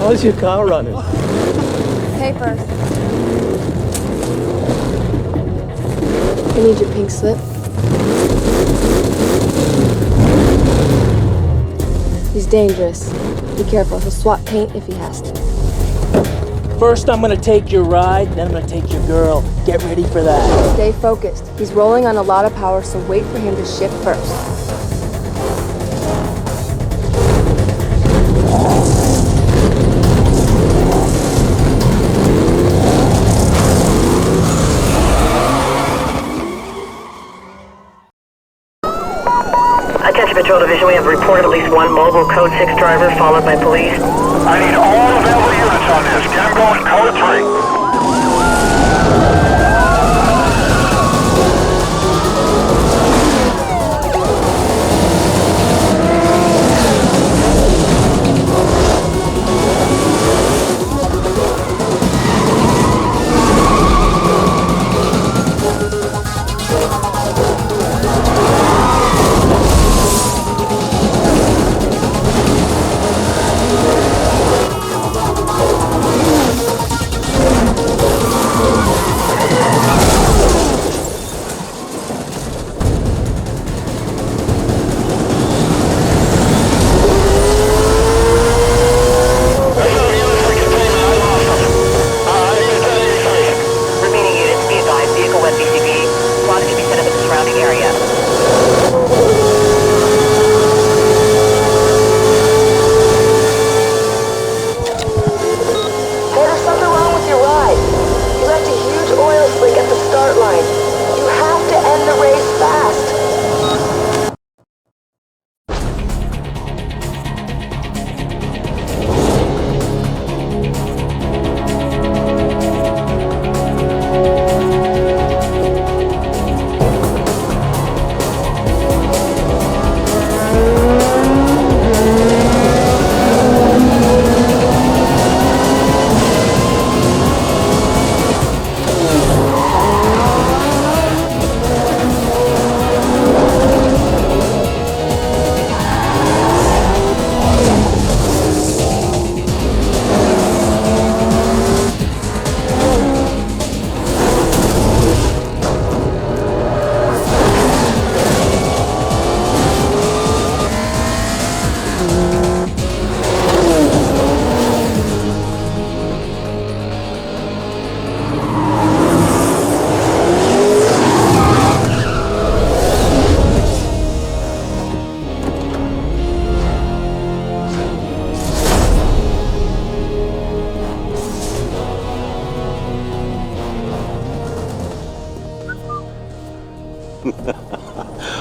How's your car running? Papers. I need your pink slip. He's dangerous. Be careful, he'll swap paint if he has to. First I'm gonna take your ride, then I'm gonna take your girl. Get ready for that. Stay focused. He's rolling on a lot of power, so wait for him to shift first. Attention Patrol Division, we have reported at least one mobile Code 6 driver followed by police. I need all available units on this. Get them going, Code 3.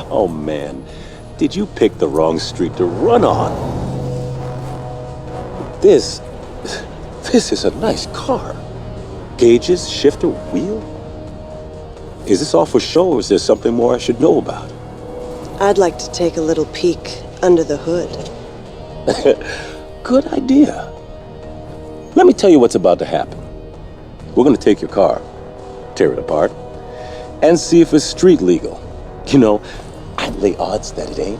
Oh man, did you pick the wrong street to run on? This is a nice car. Gauges, shifter, wheel? Is this all for show or is there something more I should know about? I'd like to take a little peek under the hood. Good idea. Let me tell you what's about to happen. We're gonna take your car, tear it apart, and see if it's street legal. You know, I'd lay odds that it ain't.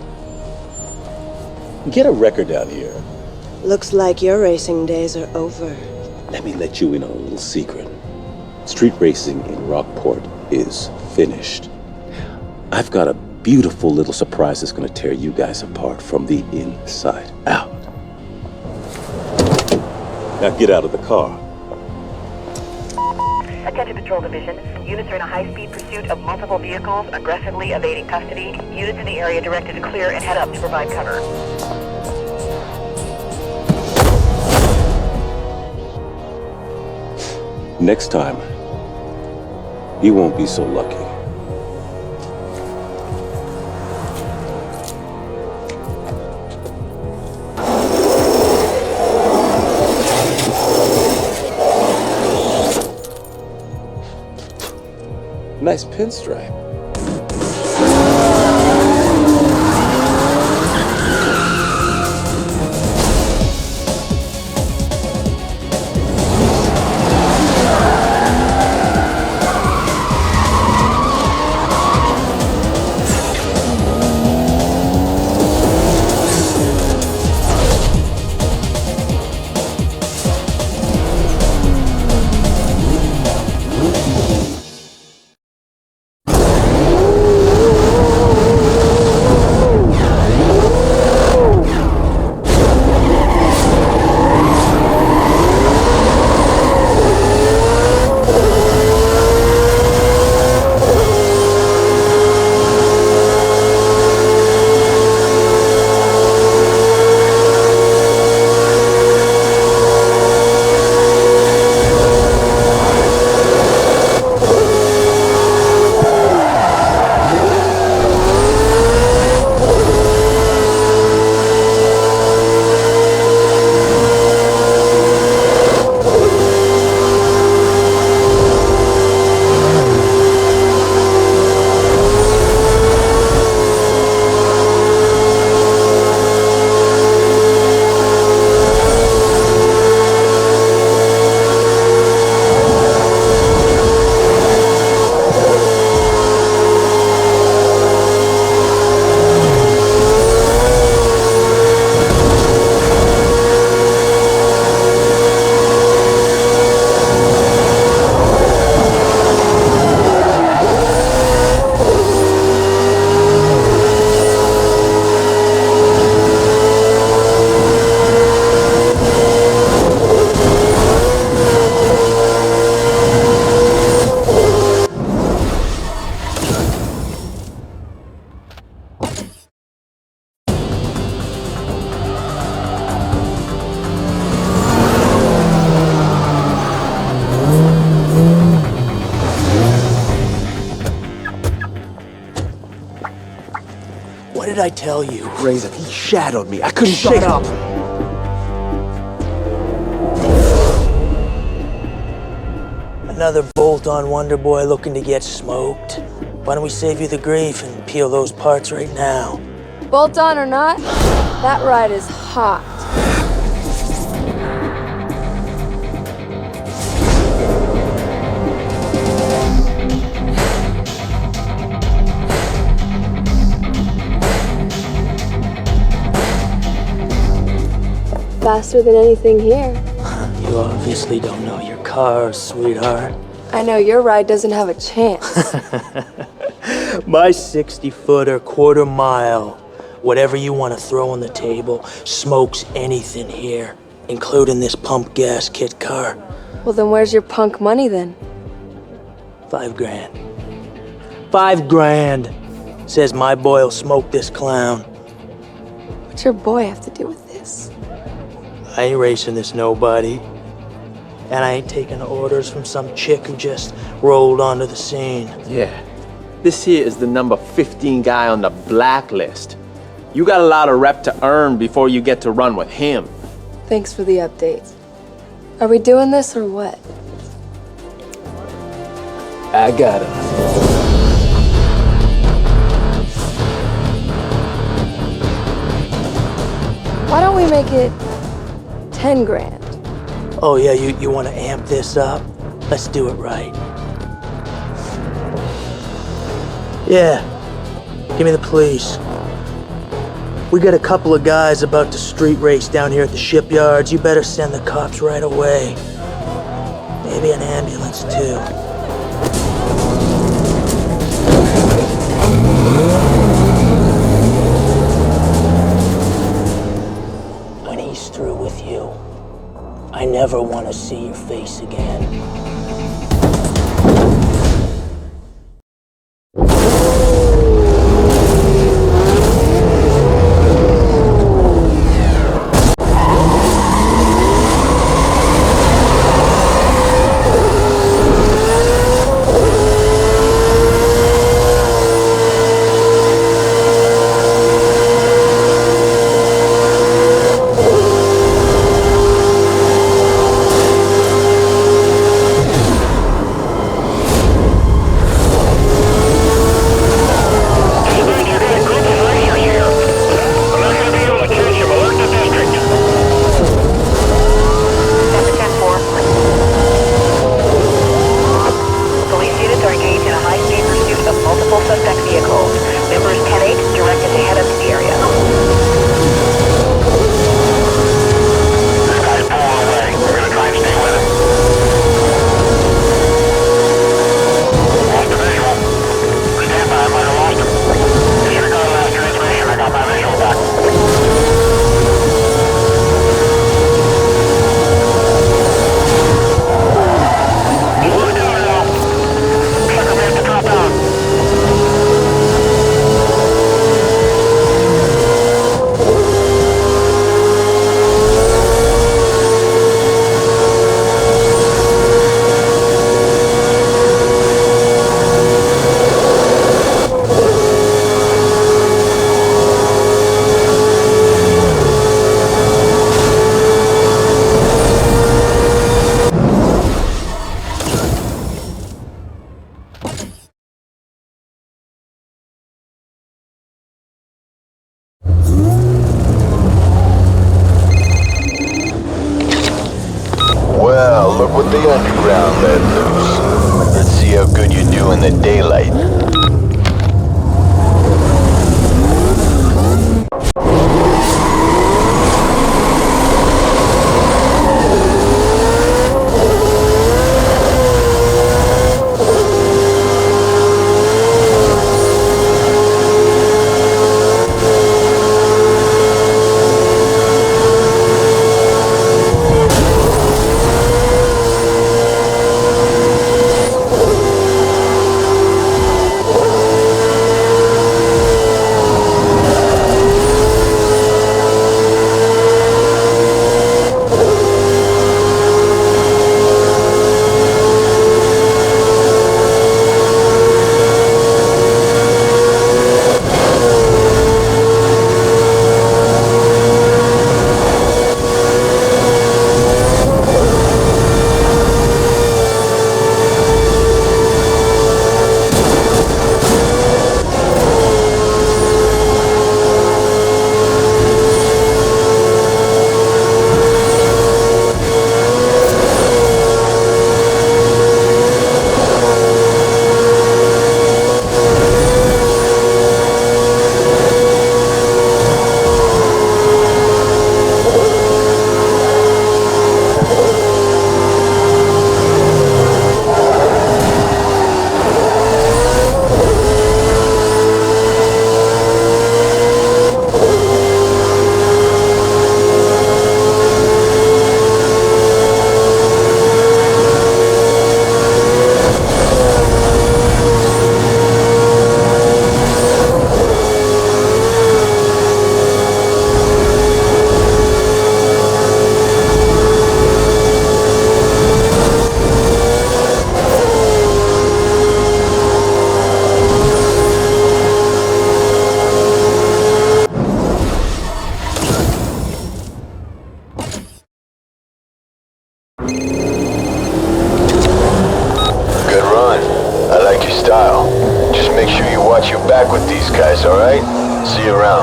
Get a record down here. Looks like your racing days are over. Let me let you in on a little secret. Street racing in Rockport is finished. I've got a beautiful little surprise that's gonna tear you guys apart from the inside out. Now get out of the car. Attention Patrol Division, units are in a high-speed pursuit of multiple vehicles, aggressively evading custody. Units in the area directed to clear and head up to provide cover. Next time, you won't be so lucky. Nice pinstripe. What did I tell you? Razor, he shadowed me. I couldn't shake him. Another bolt-on Wonder Boy looking to get smoked. Why don't we save you the grief and peel those parts right now? Bolt on or not, that ride is hot. Faster than anything here. You obviously don't know your cars, sweetheart. I know your ride doesn't have a chance. My 60-footer, quarter mile, whatever you want to throw on the table, smokes anything here, including this pump gas kit car. Well, then where's your punk money then? $5 grand. $5 grand. Says my boy'll smoke this clown. What's your boy have to do with this? I ain't racing this nobody. And I ain't taking orders from some chick who just rolled onto the scene. Yeah. This here is the number 15 guy on the blacklist. You got a lot of rep to earn before you get to run with him. Thanks for the update. Are we doing this or what? I got him. Why don't we make it 10 grand? Oh yeah, you want to amp this up? Let's do it right. Yeah, give me the police. We got a couple of guys about to street race down here at the shipyards. You better send the cops right away. Maybe an ambulance too. When he's through with you, I never want to see your face again.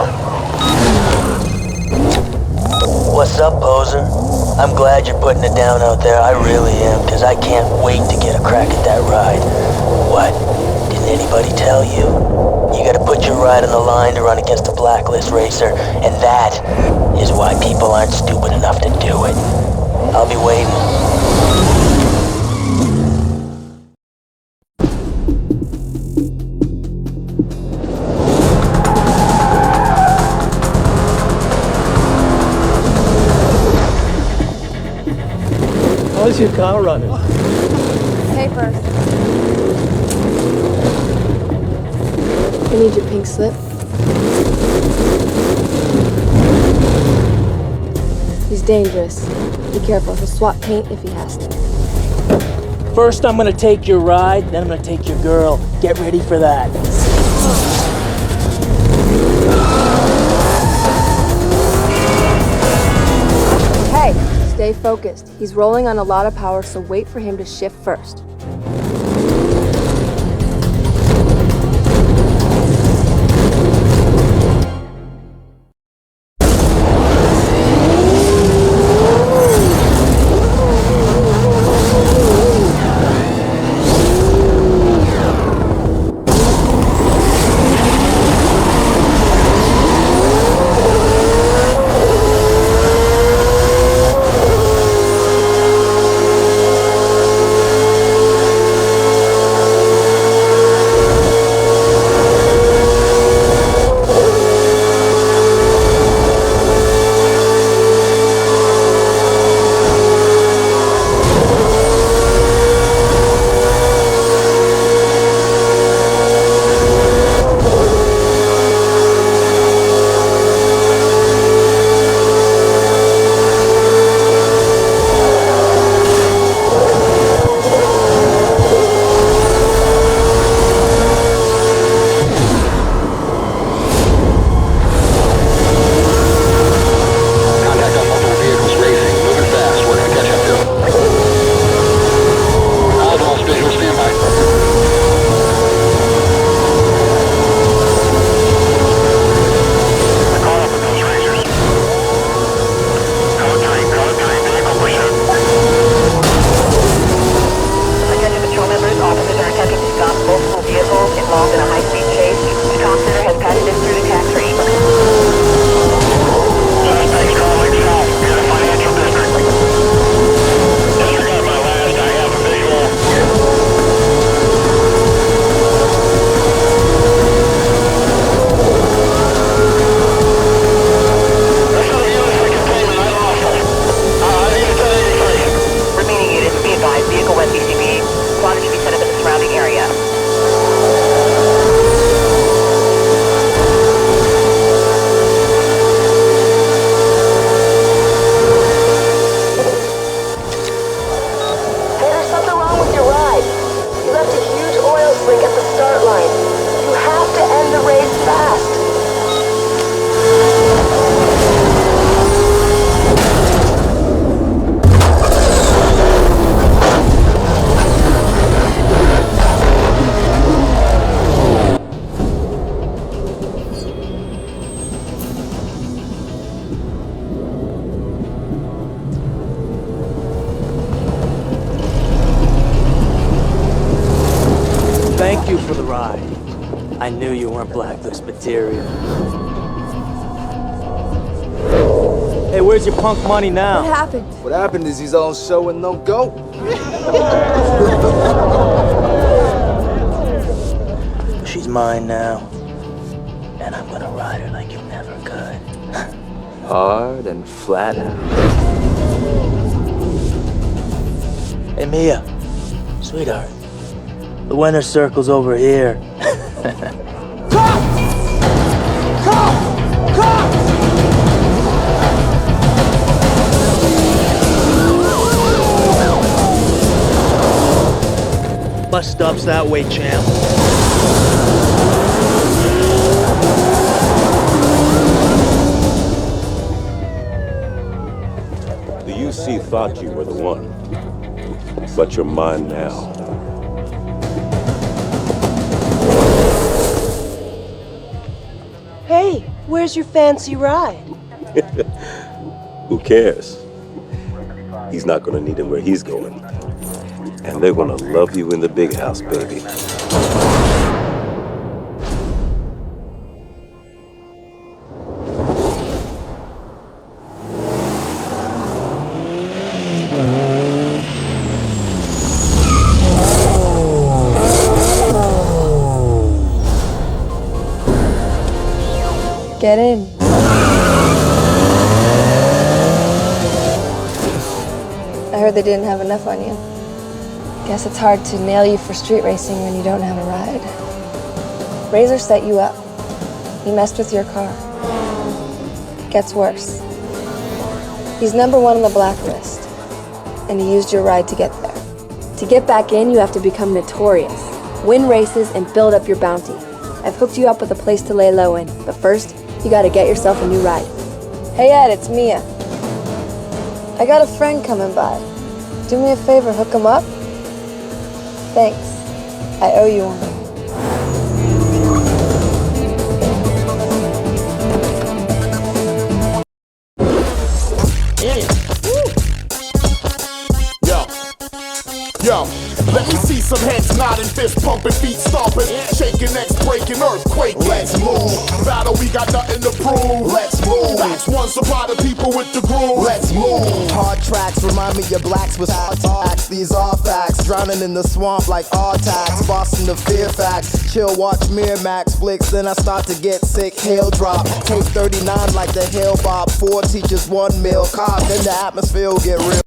down. What's up, poser? I'm glad you're putting it down out there. I really am, because I can't wait to get a crack at that ride. What? Didn't anybody tell you? You gotta put your ride on the line to run against a Blacklist racer, and that is why people aren't stupid enough to do it. I'll be waiting. How's your car running? Papers. I need your pink slip. He's dangerous. Be careful. He'll swap paint if he has to. First, I'm gonna take your ride, then I'm gonna take your girl. Get ready for that. Hey, stay focused. He's rolling on a lot of power, so wait for him to shift first. Thank you for the ride. I knew you weren't Blacklist material. Hey, where's your punk money What now? happened? What happened is he's all show and no go. She's mine now. And I'm gonna ride her like you never could. Hard and flat out. Hey, Mia. Sweetheart. The winner's circle's over here. Bus stop's that way, champ. The UC thought you were the one, but you're mine now. Hey, Where's your fancy ride? Who cares? He's not gonna need him where he's going. And they're gonna love you in the big house, baby. Get in. I heard they didn't have enough on you. Guess it's hard to nail you for street racing when you don't have a ride. Razor set you up. He messed with your car. It gets worse. He's #1 on the blacklist, and he used your ride to get there. To get back in, you have to become notorious, win races, and build up your bounty. I've hooked you up with a place to lay low in, but first, you gotta get yourself a new ride. Hey Ed, it's Mia. I got a friend coming by. Do me a favor, hook him up? Thanks. I owe you one. Yo, let me see some heads nodding, fist pumping, feet stomping, shaking necks, breaking, earthquake. Let's move. Battle, we got nothing to prove. Let's move. That's one supply to people with the groove. Let's move. Hard tracks remind me of blacks with hard facts. These are facts. Drowning in the swamp like Artax. Boston to Fairfax. Chill, watch Miramax flicks. Then I start to get sick. Hail drop. Take 39 like the Hail Bob. 4 teachers, 1 meal. Cop. Then the atmosphere will get real.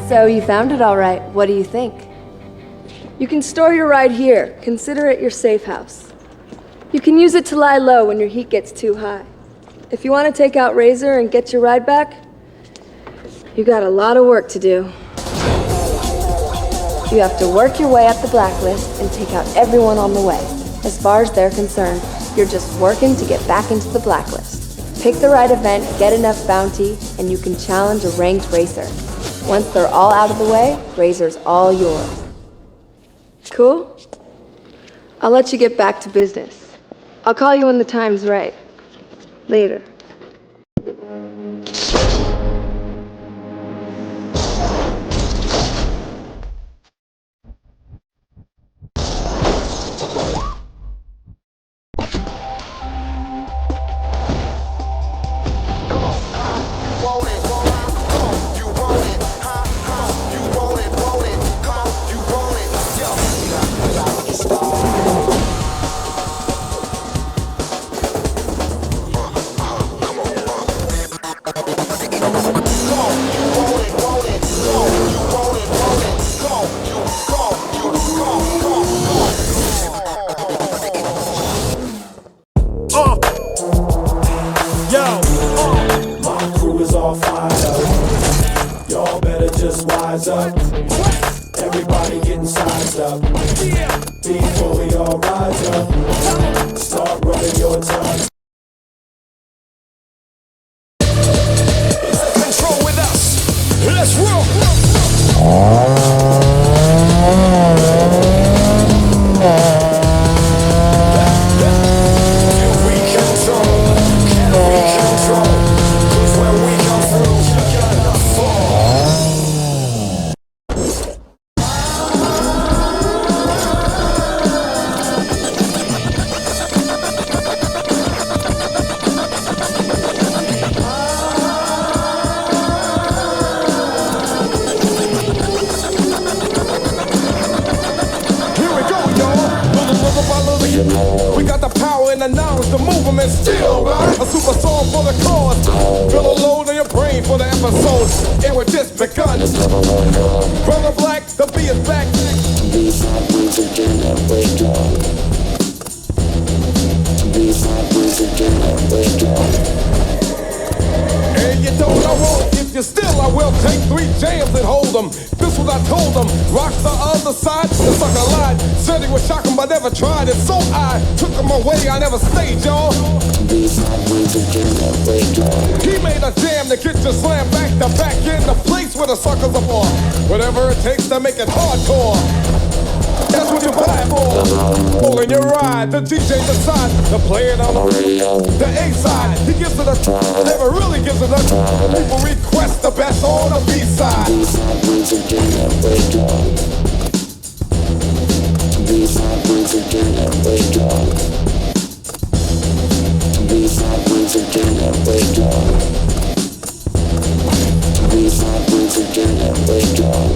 So you found it all right. What do you think? You can store your ride here. Consider it your safe house. You can use it to lie low when your heat gets too high. If you want to take out Razor and get your ride back, you got a lot of work to do. You have to work your way up the blacklist and take out everyone on the way. As far as they're concerned, you're just working to get back into the blacklist. Pick the right event, get enough bounty, and you can challenge a ranked racer. Once they're all out of the way, Razor's all yours. Cool? I'll let you get back to business. I'll call you when the time's right. Later. Everybody getting sized up. Before we all rise up, start running your time. Control with us. Let's roll. all for the cause. Feel a load on your brain for the episode. It was just begun. Brother Black, the beat is back. These are words again and wake up. These are words again and wake up. And you don't know wrong. If you're still, I will take 3 jams and hold them. This what I told them. Rock the other side, the sucker lied. Said he was shocking, but never tried it. So I took him away, I never stayed, y'all. These are words again and wake up. He made a jam to get you slammed back to back in the place where the suckers are for. Whatever it takes to make it hardcore. That's what you buy it for. Pulling your ride, the DJ decides to play it on the A side. He gives it a never really gives it a. People request the best on the B side. These are words again and wake up. These are words again and wake up. These are words again and wake up. These are words again and wake up.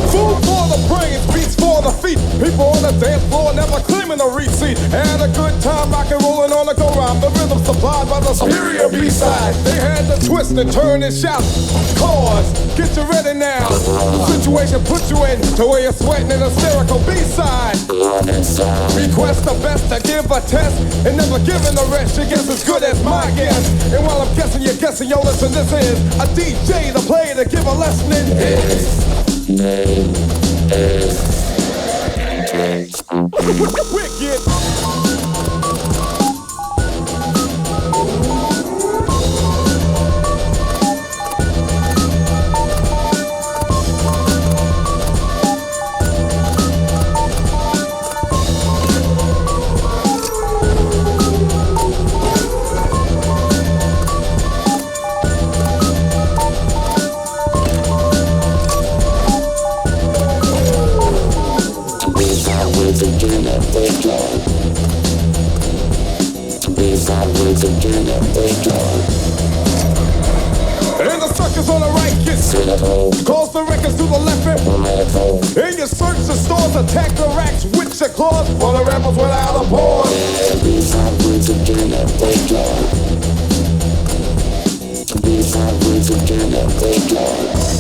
Food for the brains, beats for the feet. People on the dance floor never claiming a receipt. Had a good time rockin' rollin' on the go-round. The rhythm supplied by the superior B-side. They had to twist and turn and shout. Cause, get you ready now. Situation put you in to where you're sweating an hysterical B-side. Request the best to give a test and never giving the rest. Your guess as good as my guess. And while I'm guessing, you're guessing. Yo, listen, this is a DJ to play to give a lesson in his name is Wicked. again and wake up. These are words again and wake up. And the suckers on the right get cynical. Cause the records to the left and political. And you search the stores, attack the racks with your claws for the rebels without a pause. Yeah, these are words again and wake up. These are words again and wake up.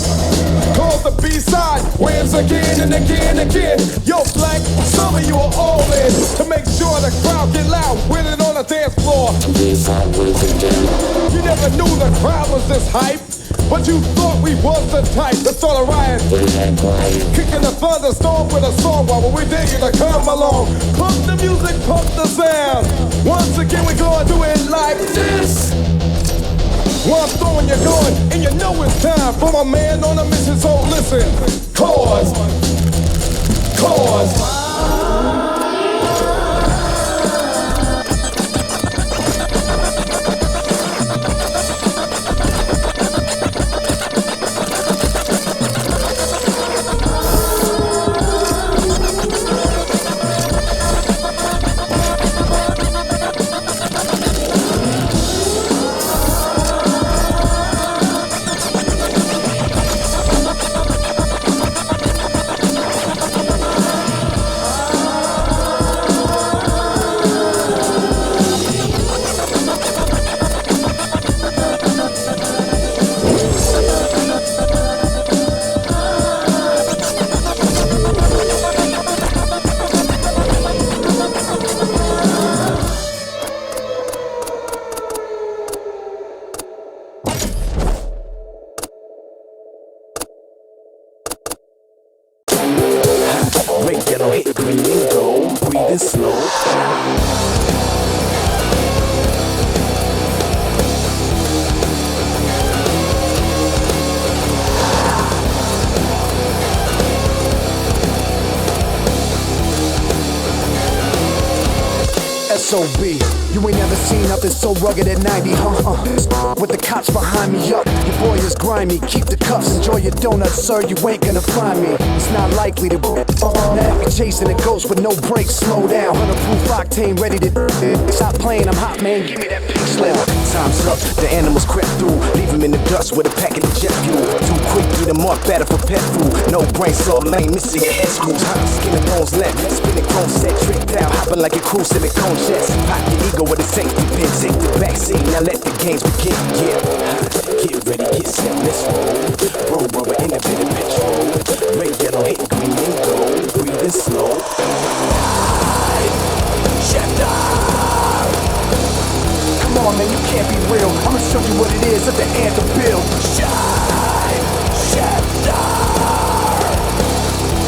Cause the B-side wins again and again and again. Yo, Black, some of you are all in to make sure the crowd get loud with it on the dance floor. These are words again. You never knew the crowd was this hype, but you thought we was the type to start a riot. Kicking the thunderstorm with a song while we dare you to come along. Pump the music, pump the sound. Once again we gonna do it like this. While I'm throwing your gun, and you know it's time for my man on a mission, so listen. Cause. SOB, you ain't never seen nothing so rugged at 90, with the cops behind me, up. Your boy is grimy, keep the cuffs, enjoy your donuts, sir, you ain't gonna find me. It's not likely to now you're chasing a ghost with no brakes, slow down. 100 proof octane, ready to stop playing, I'm hot, man, give me that pink slip. Time's up, the animals crept through. Leave him in the dust with a packet of jet fuel. Too quick, eat him up, better for pet food. No brain cell lane, missing your head screws. Hot skin and bones left, spinning chrome set, tricked out, hopping like a cool silicone chest. Pop your ego with a safety pin, take the backseat, now let the games begin. Yeah, get ready, get set, let's roll. Roll rubber in a bit of petrol. Red, yellow, hit green and gold. Breathing slow. Come on, man, you can't be real. I'ma show you what it is. Let the anthem build. Shine,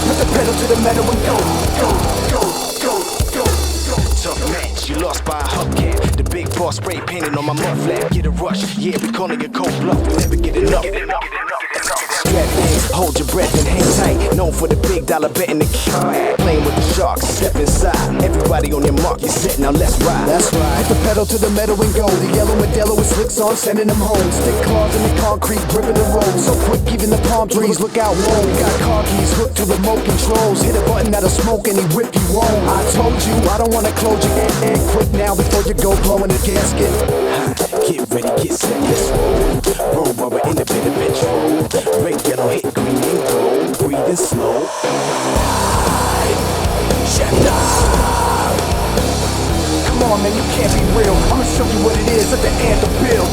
put the pedal to the metal and go, go, go, go, go, go. Tough match, you lost by a hubcap. The big boss spray painted on my mud flap. Get a rush, yeah, we calling it cold bluff. We never get enough. Strap in, hold your breath and hang tight. Known for the big dollar betting the key. Playing with the sharks, step inside. Everybody on your mark, you're set, now let's ride. That's right. Put the pedal to the metal and go. The yellow Modelo with slicks on, sending them home. Stick claws in the concrete, gripping the road. So quick, even the palm trees look out. Whoa, we got car keys hooked to remote controls. Hit a button that'll smoke and he whip you on. I told you, I don't wanna close your head. Quick now before you go blowing the gasket. Get ready, get set, let's roll. Roll rubber in a bit of petrol. Red, yellow, hit green and gold. Breathing slow. Come on, man, you can't be real. I'ma show you what it is. Let the anthem build.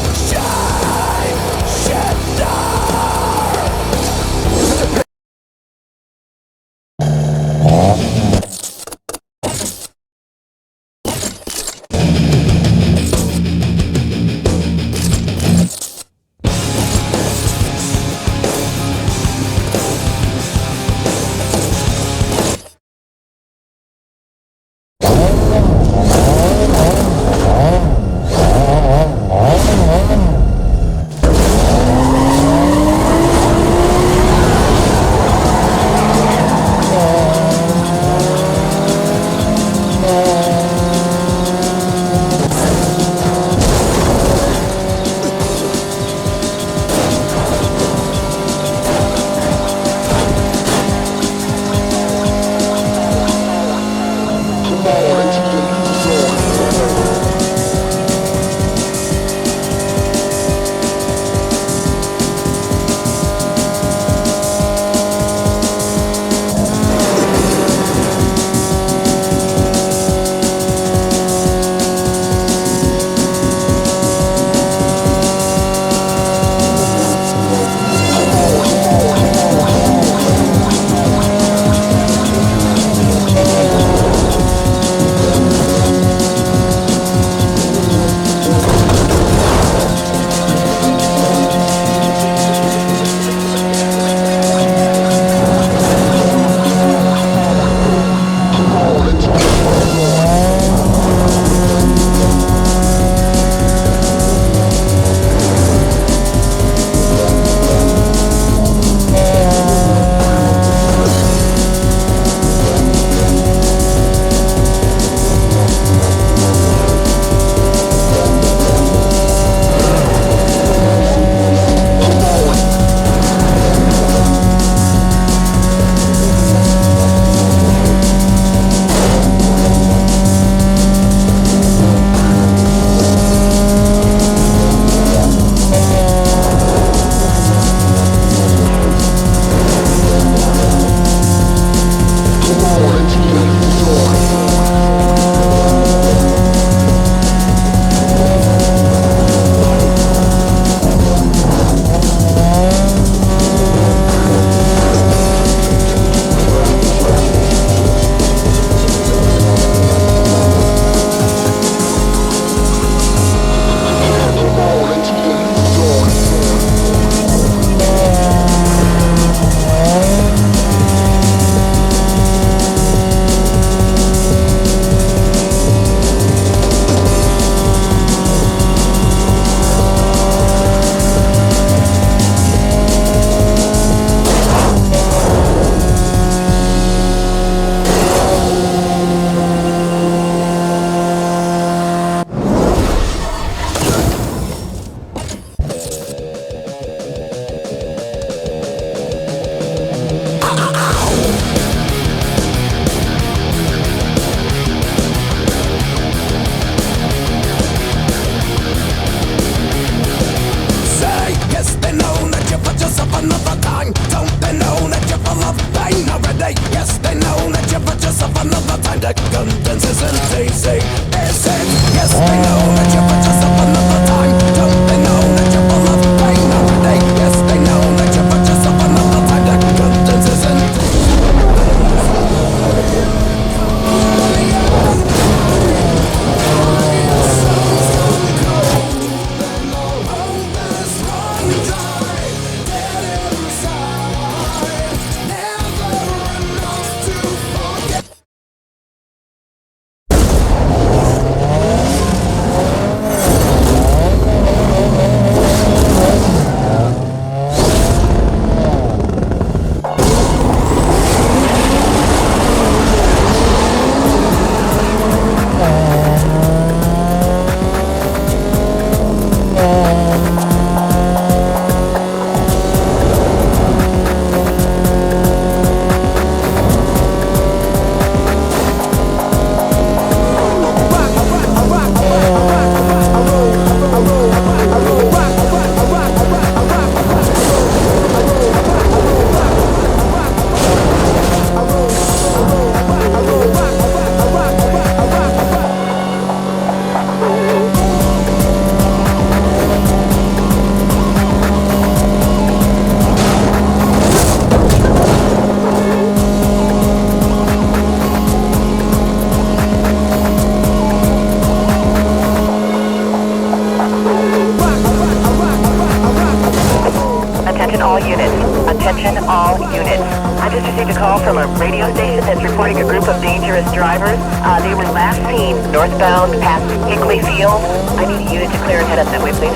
all units. Attention all units. I just received a call from a radio station that's reporting a group of dangerous drivers. They were last seen northbound past Hickley Field. I need a unit to clear and head up that way, please.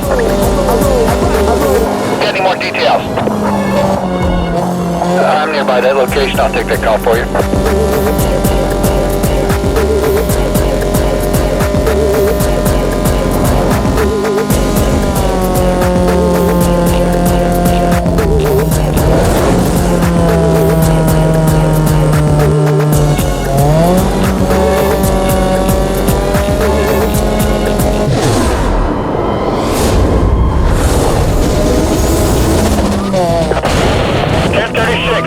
Get any more details? I'm nearby that location. I'll take that call for you.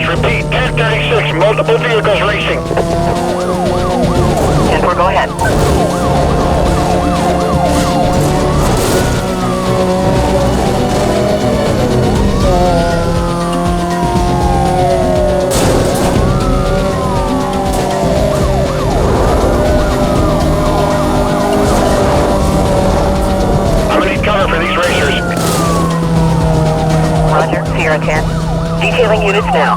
Repeat, 1036, multiple vehicles racing. 10-4, go ahead. I'm gonna need cover for these racers. Roger, Sierra 10. Detailing units now.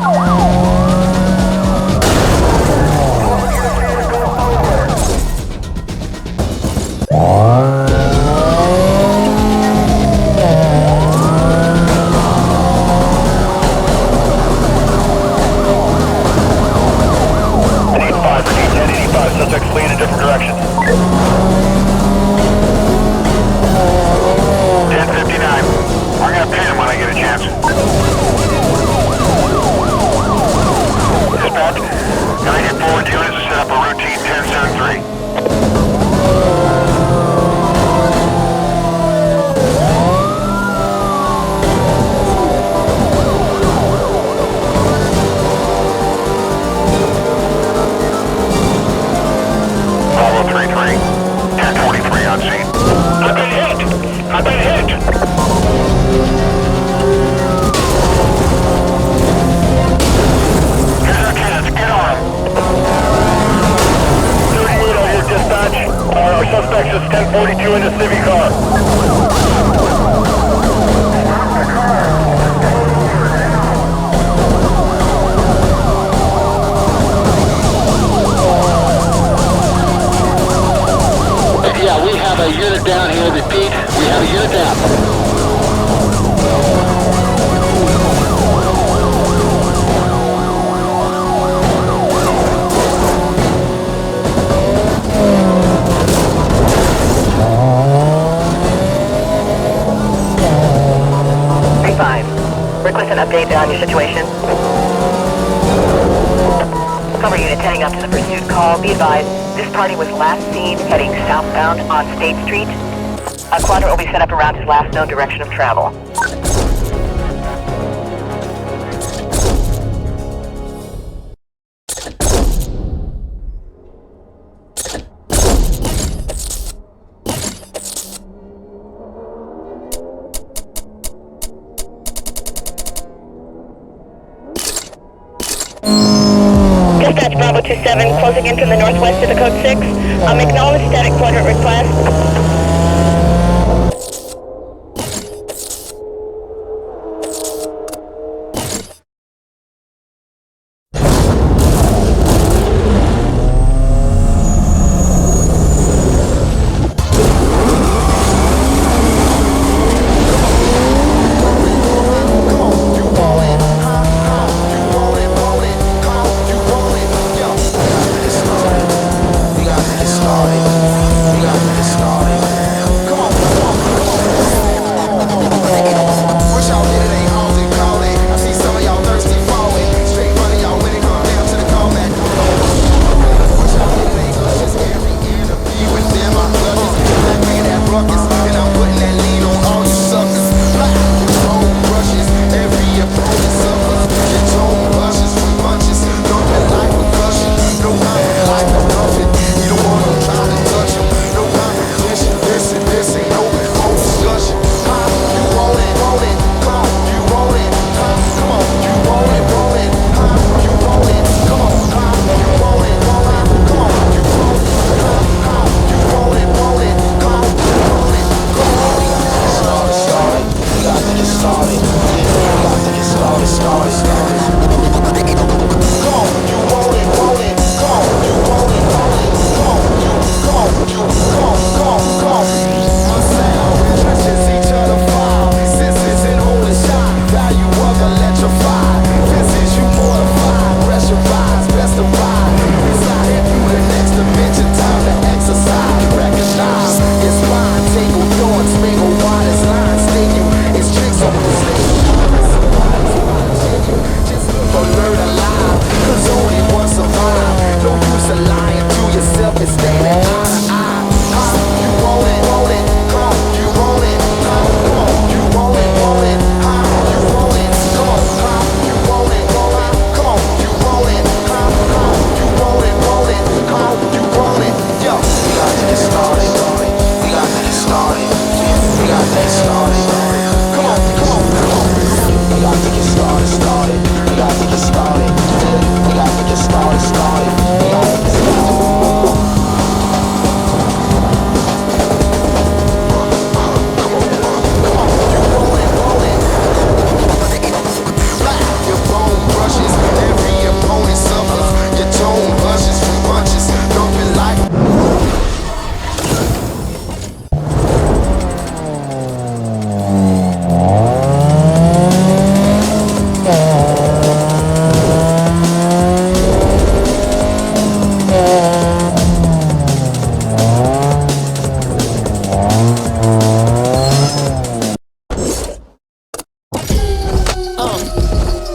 Suspects flee in a different direction. 1059. I'm gonna pin him when I get a chance. Dispatch, can I get forward units to set up a routine 1073? Bravo 33, 1043 on scene. I've been hit! I've been hit! Here's our cats, get on them! 38 on your dispatch. Our suspect is 1042 in the Civic car. Yeah, we have a unit down here. Repeat, we have a unit down. Request an update on your situation. Cover unit heading up to the pursuit call. Be advised, this party was last seen heading southbound on State Street. A quadrant will be set up around his last known direction of travel. Dispatch Bravo 27, closing in from the northwest of the code 6. Acknowledge static quadrant request. We gotta get started. get started. Come on, come on, come on. We got to get started, started. We got to get started. We got to get started, started. We got to get started. Your bone brushes, every opponent suffers. Your tone blushes from punches, thumping like.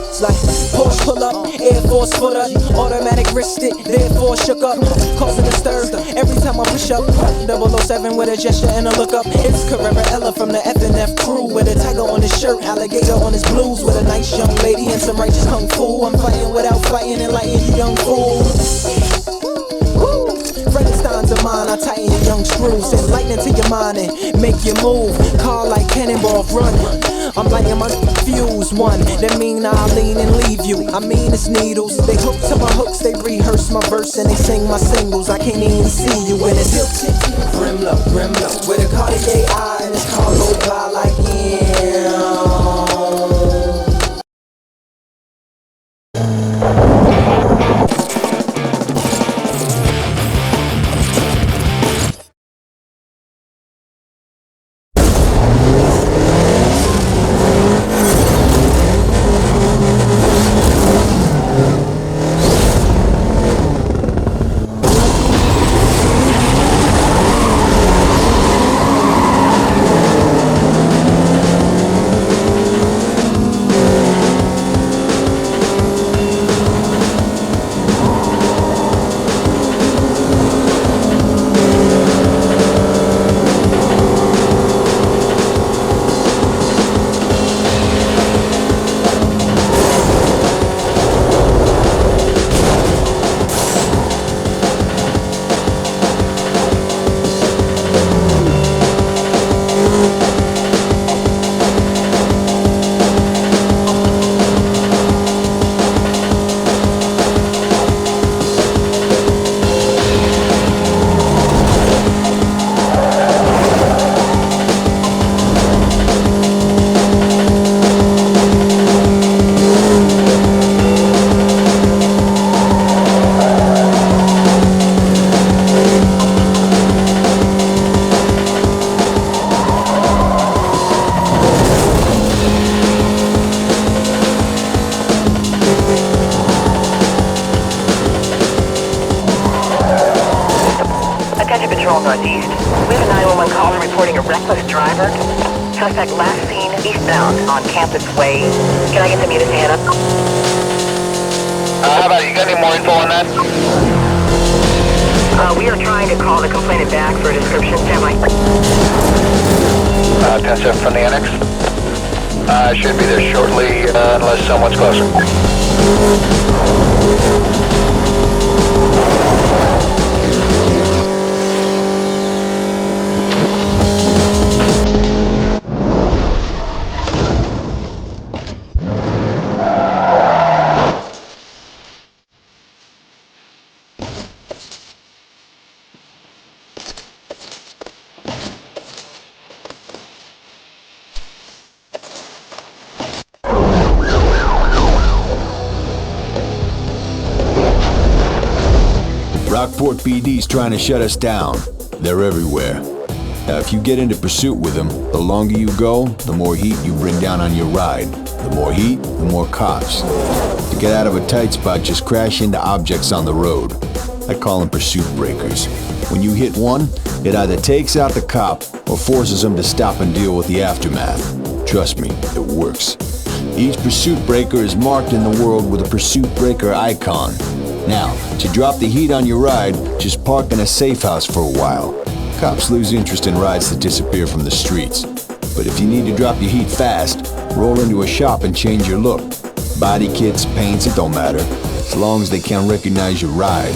It's like Porsche pull up, Air Force footer, automatic wrist it, therefore shook up, causing a stir. Every time I push up, 007 with a gesture and a look up. It's Carrera Ella from the FNF crew with a tiger on his shirt, alligator on his blues, with a nice young lady and some righteous kung fu. I'm fighting without fighting, enlighten you young fools. Frankenstein's of mine, I tighten your young screws, send lightning to your mind and make you move. Car like cannonball run. I'm lighting my fuse one. That mean I'll lean and leave you. I mean it's needles. They hook to my hooks, they rehearse my verse and they sing my singles. I can't even see you when it's tilted. Grimlow, Grimlow, with a Cartier eye and this car go by like Northeast. We have a 911 caller reporting a reckless driver. Suspect last seen eastbound on Campus Way. Can I get some units to head up? How about you got any more info on that? We are trying to call the complainant back for a description. Stand by. 10-7 from the annex. Should be there shortly, unless someone's closer. Rockport PD's trying to shut us down. They're everywhere. Now, if you get into pursuit with them, the longer you go, the more heat you bring down on your ride. The more heat, the more cops. To get out of a tight spot, just crash into objects on the road. I call them pursuit breakers. When you hit one, it either takes out the cop or forces him to stop and deal with the aftermath. Trust me, it works. Each pursuit breaker is marked in the world with a pursuit breaker icon. Now, to drop the heat on your ride, just park in a safe house for a while. Cops lose interest in rides that disappear from the streets. But if you need to drop your heat fast, roll into a shop and change your look. Body kits, paints, it don't matter, as long as they can't recognize your ride.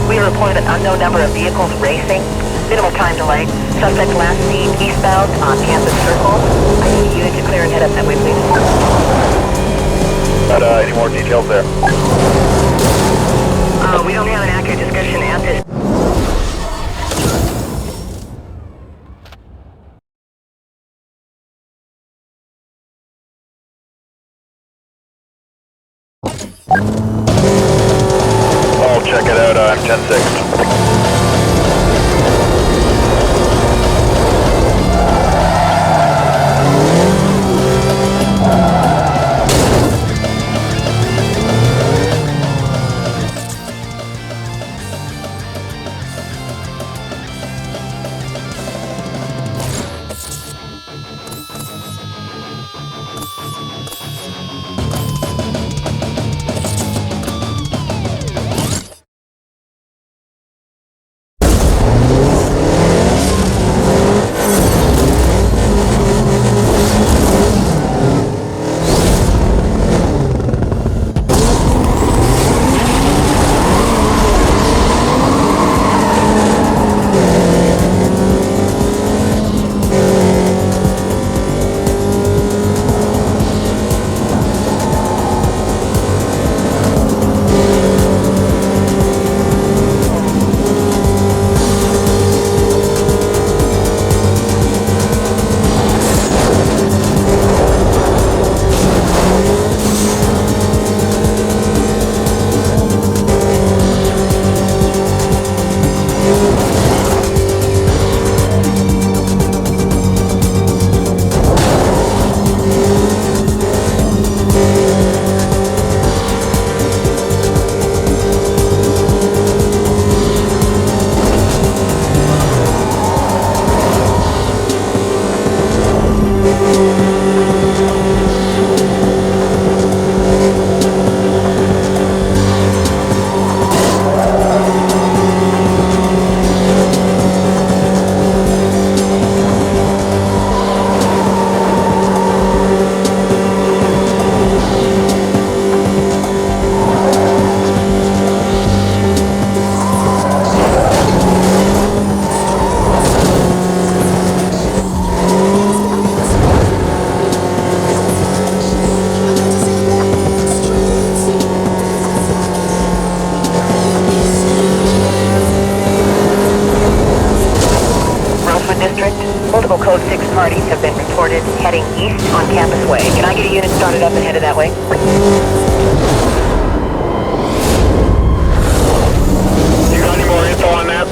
We reported an unknown number of vehicles racing. Minimal time delay. Suspect last seen eastbound on Campus Circle. I need a unit to clear and head up that way, please. Any more details there? We don't have an accurate description at this. I'll check it out. I'm 10-6. Multiple Code 6 parties have been reported heading east on Campus Way. Can I get a unit started up and headed that way? You got any more info on that?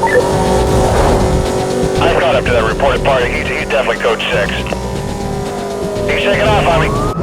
I got up to that reported party. He's definitely Code 6. He's shaking off on me.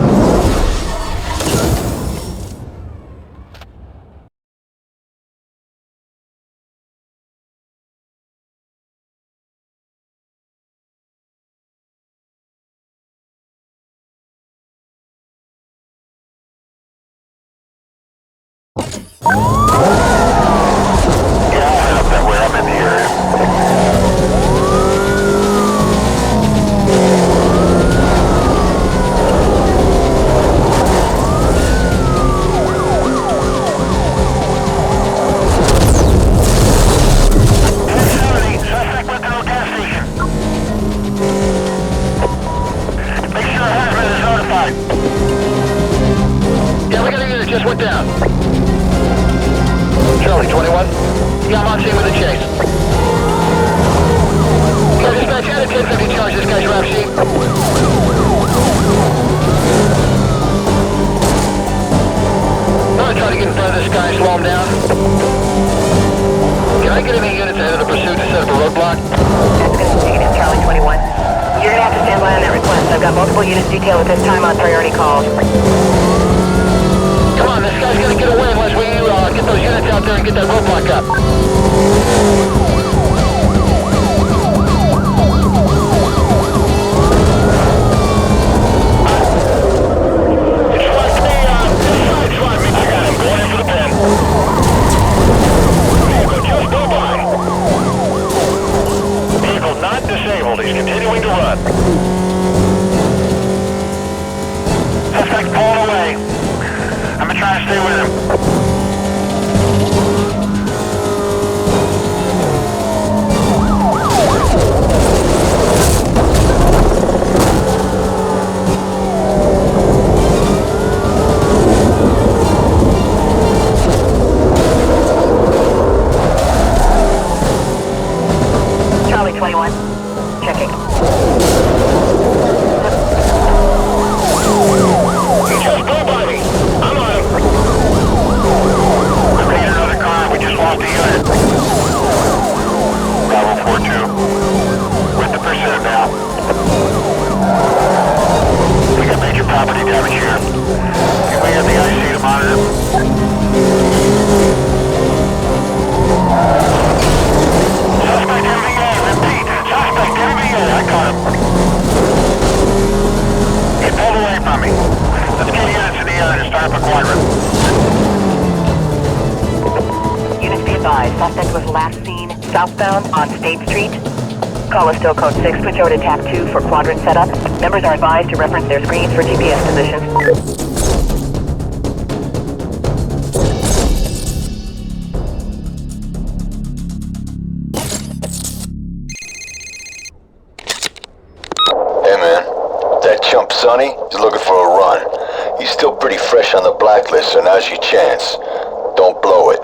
suspect was last seen southbound on State Street. Call is still code 6. Switch over to TAP 2 for quadrant setup. Members are advised to reference their screens for GPS positions. Chump Sonny is looking for a run. He's still pretty fresh on the blacklist, so now's your chance. Don't blow it.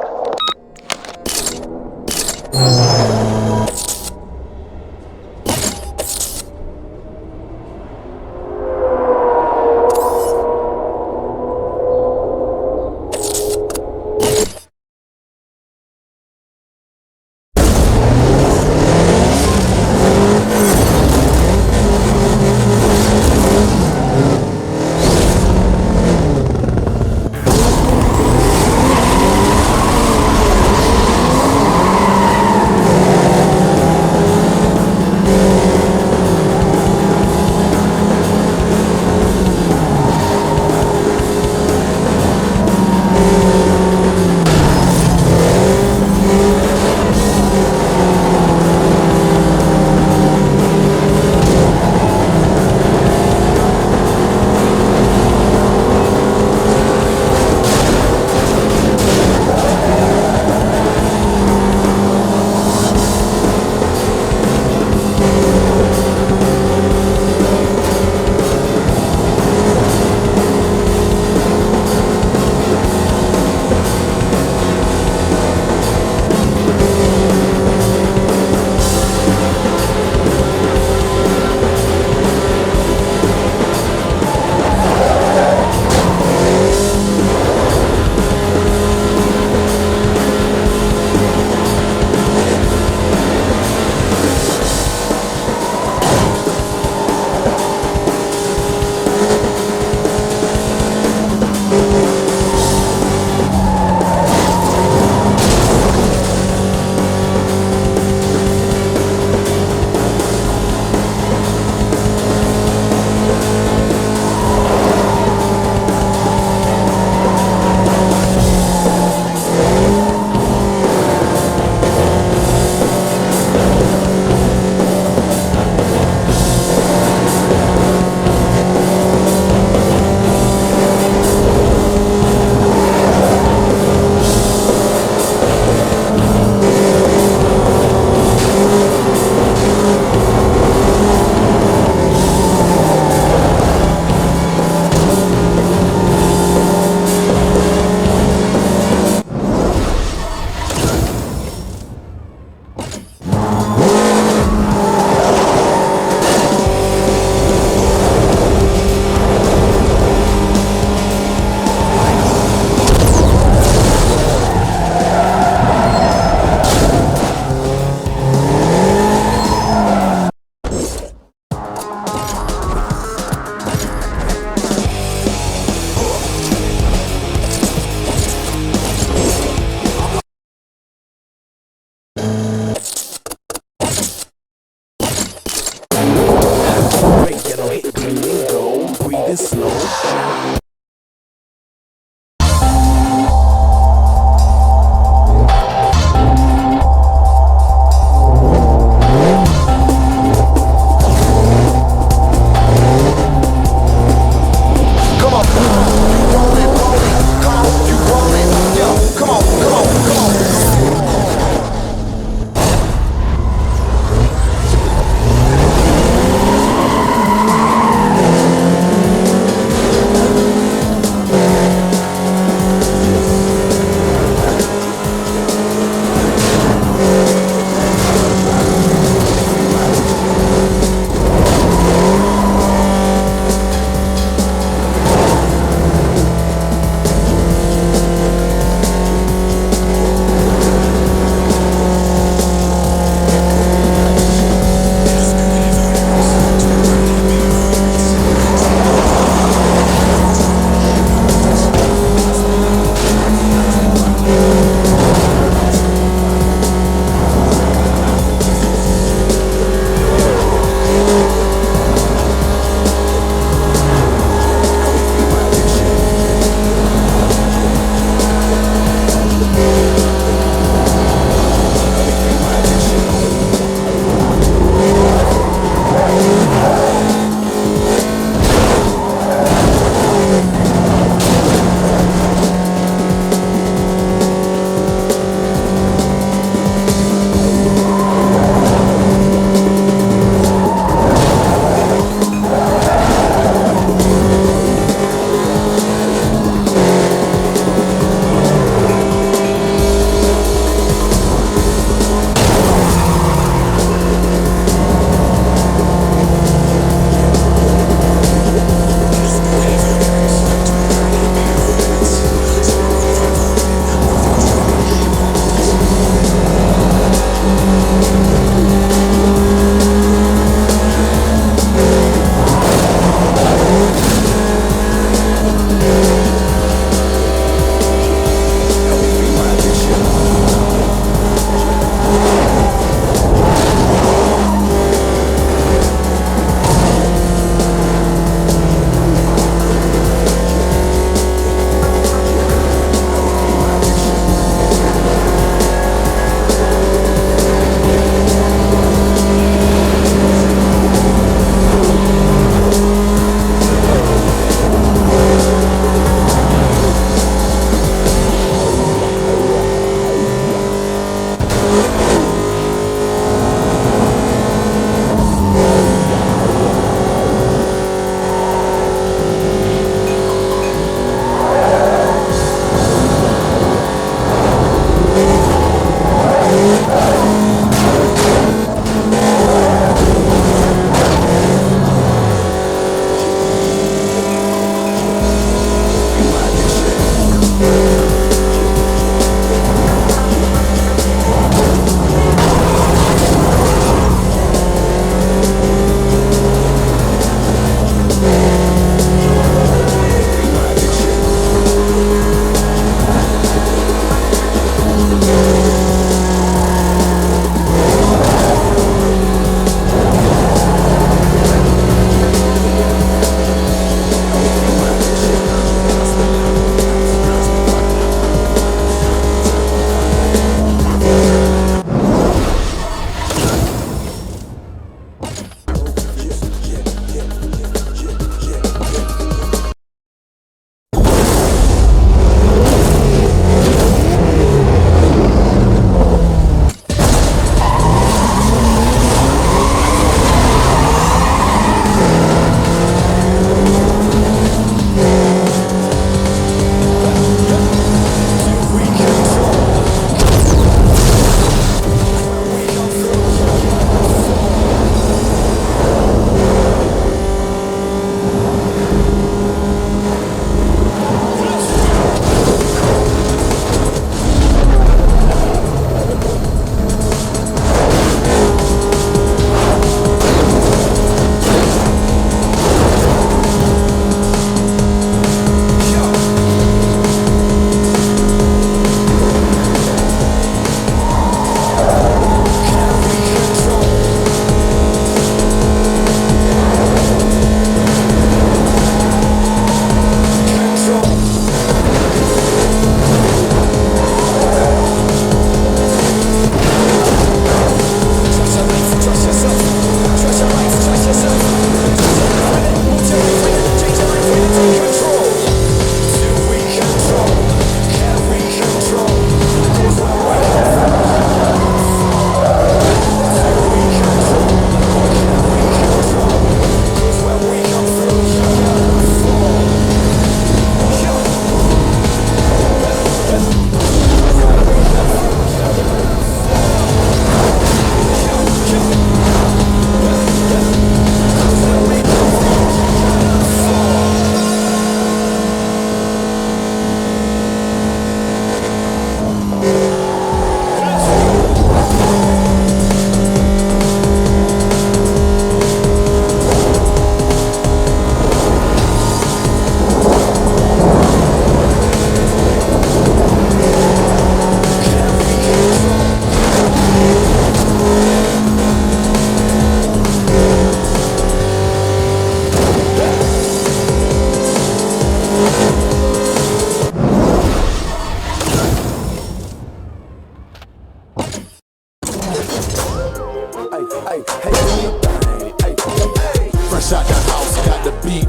Shot the house, got the beat.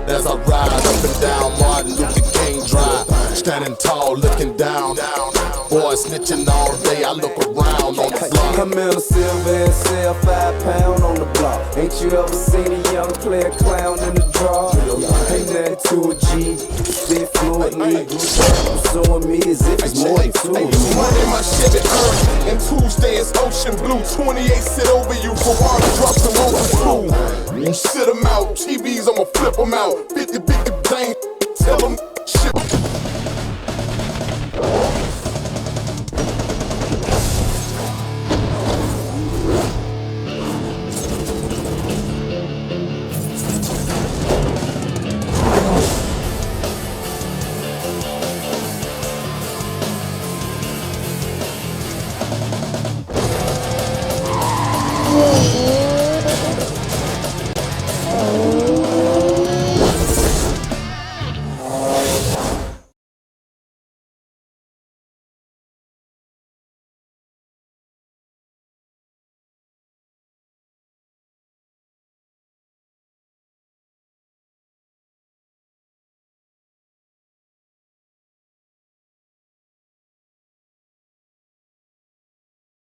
As I ride up and down Martin Luther King Drive, standing tall, looking down. Boy snitching all day, I look around on the block. I'm in a silver and sell 5 pound on the block. Ain't you ever seen a young player clown in the draw? Ain't nothing to a G. Spit fluently. Pursuing me as if it's more than two. Money, my Chevy earned, and Tuesday is ocean blue. 28 sit over you, Ferrari drops them over school. You sit them out, TVs, I'ma flip them out. 50